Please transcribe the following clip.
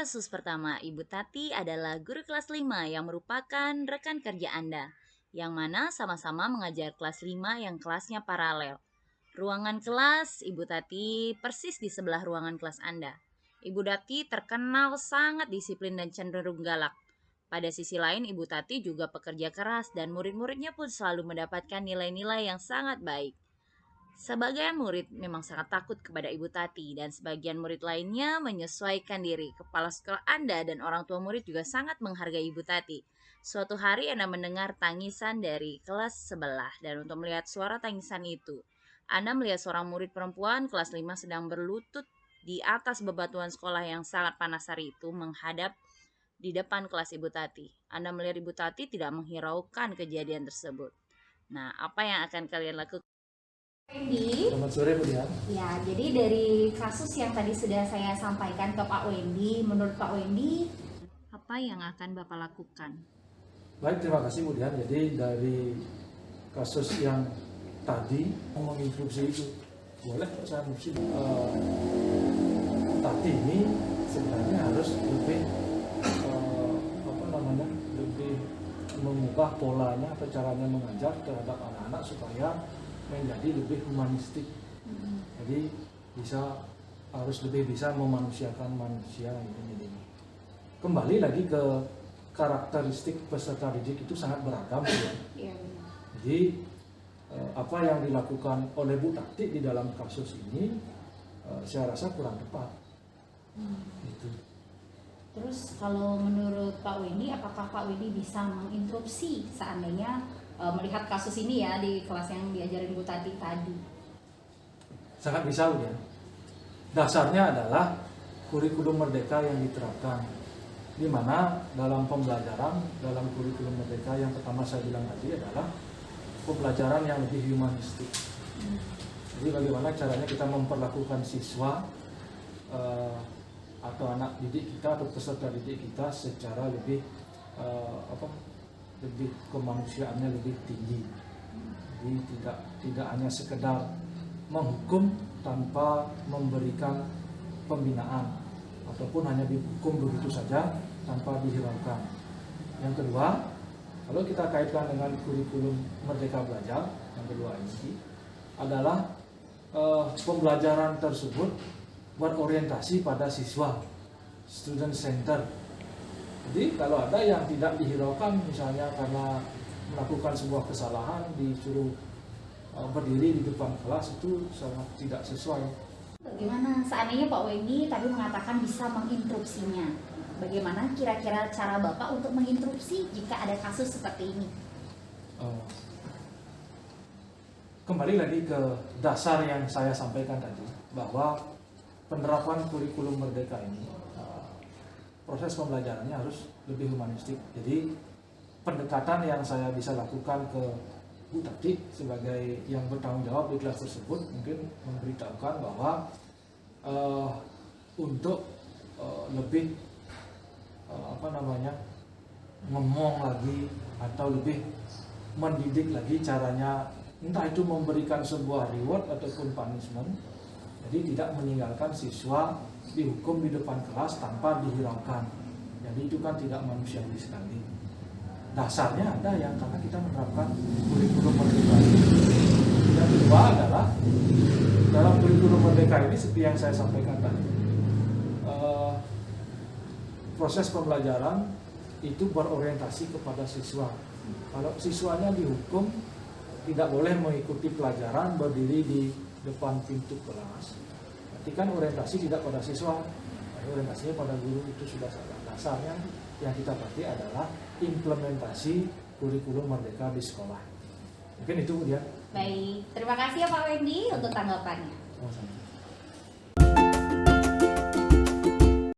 kasus pertama, Ibu Tati adalah guru kelas 5 yang merupakan rekan kerja Anda, yang mana sama-sama mengajar kelas 5 yang kelasnya paralel. Ruangan kelas Ibu Tati persis di sebelah ruangan kelas Anda. Ibu Tati terkenal sangat disiplin dan cenderung galak. Pada sisi lain, Ibu Tati juga pekerja keras dan murid-muridnya pun selalu mendapatkan nilai-nilai yang sangat baik. Sebagian murid memang sangat takut kepada Ibu Tati dan sebagian murid lainnya menyesuaikan diri. Kepala sekolah Anda dan orang tua murid juga sangat menghargai Ibu Tati. Suatu hari Anda mendengar tangisan dari kelas sebelah dan untuk melihat suara tangisan itu, Anda melihat seorang murid perempuan kelas 5 sedang berlutut di atas bebatuan sekolah yang sangat panas hari itu menghadap di depan kelas Ibu Tati. Anda melihat Ibu Tati tidak menghiraukan kejadian tersebut. Nah, apa yang akan kalian lakukan? Wendy. Selamat sore Bu Dian. Ya, jadi dari kasus yang tadi sudah saya sampaikan ke Pak Wendy, menurut Pak Wendy, Apa yang akan Bapak lakukan? Baik, terima kasih Bu Dian. Jadi dari kasus yang tadi menginstruksi itu, boleh Pak saya menginstruksi Tati ini sebenarnya harus lebih lebih mengubah polanya atau caranya mengajar terhadap anak-anak supaya menjadi lebih humanistik. Jadi harus lebih bisa memanusiakan manusia ini. Kembali lagi ke karakteristik peserta didik itu sangat beragam ya. Jadi apa yang dilakukan oleh Bu Tati di dalam kasus ini saya rasa kurang tepat. Gitu. terus kalau menurut Pak Wendy, apakah Pak Wendy bisa menginterupsi seandainya melihat kasus ini ya di kelas yang diajarin Bu Tati tadi? Sangat bisa ya. Dasarnya adalah kurikulum merdeka yang diterapkan, di mana dalam pembelajaran dalam kurikulum merdeka yang pertama saya bilang tadi adalah pembelajaran yang lebih humanistik. Jadi bagaimana caranya kita memperlakukan siswa atau anak didik kita atau peserta didik kita secara lebih lebih kemanusiaannya lebih tinggi. Jadi tidak hanya sekedar menghukum tanpa memberikan pembinaan ataupun hanya dihukum begitu saja tanpa dihiraukan. Yang kedua, kalau kita kaitkan dengan kurikulum Merdeka Belajar yang kedua ini adalah pembelajaran tersebut berorientasi pada siswa, student center. Jadi kalau ada yang tidak dihiraukan misalnya karena melakukan sebuah kesalahan disuruh berdiri di depan kelas, itu sangat tidak sesuai. Bagaimana seandainya Pak Wendy tadi mengatakan bisa menginterupsinya? Bagaimana kira-kira cara Bapak untuk menginterupsi jika ada kasus seperti ini? Kembali lagi ke dasar yang saya sampaikan tadi, bahwa penerapan kurikulum merdeka ini proses pembelajarannya harus lebih humanistik. Jadi pendekatan yang saya bisa lakukan ke Bu Tati sebagai yang bertanggung jawab di kelas tersebut mungkin memberitahukan bahwa untuk lebih ngomong lagi atau lebih mendidik lagi caranya, entah itu memberikan sebuah reward ataupun punishment. Jadi tidak meninggalkan siswa dihukum di depan kelas tanpa dihiraukan. Jadi itu kan tidak manusiawi sekali. Dasarnya ada yang karena kita menerapkan kurikulum merdeka. Yang kedua adalah dalam kurikulum merdeka ini seperti yang saya sampaikan tadi, proses pembelajaran itu berorientasi kepada siswa. Kalau siswanya dihukum tidak boleh mengikuti pelajaran, berdiri di depan pintu kelas, berarti kan orientasi tidak pada siswa, orientasinya pada guru. Itu sudah salah. Dasarnya yang kita berarti adalah implementasi kurikulum merdeka di sekolah. Mungkin itu dia. Baik, terima kasih ya Pak Wendy untuk tanggapannya. Sama-sama.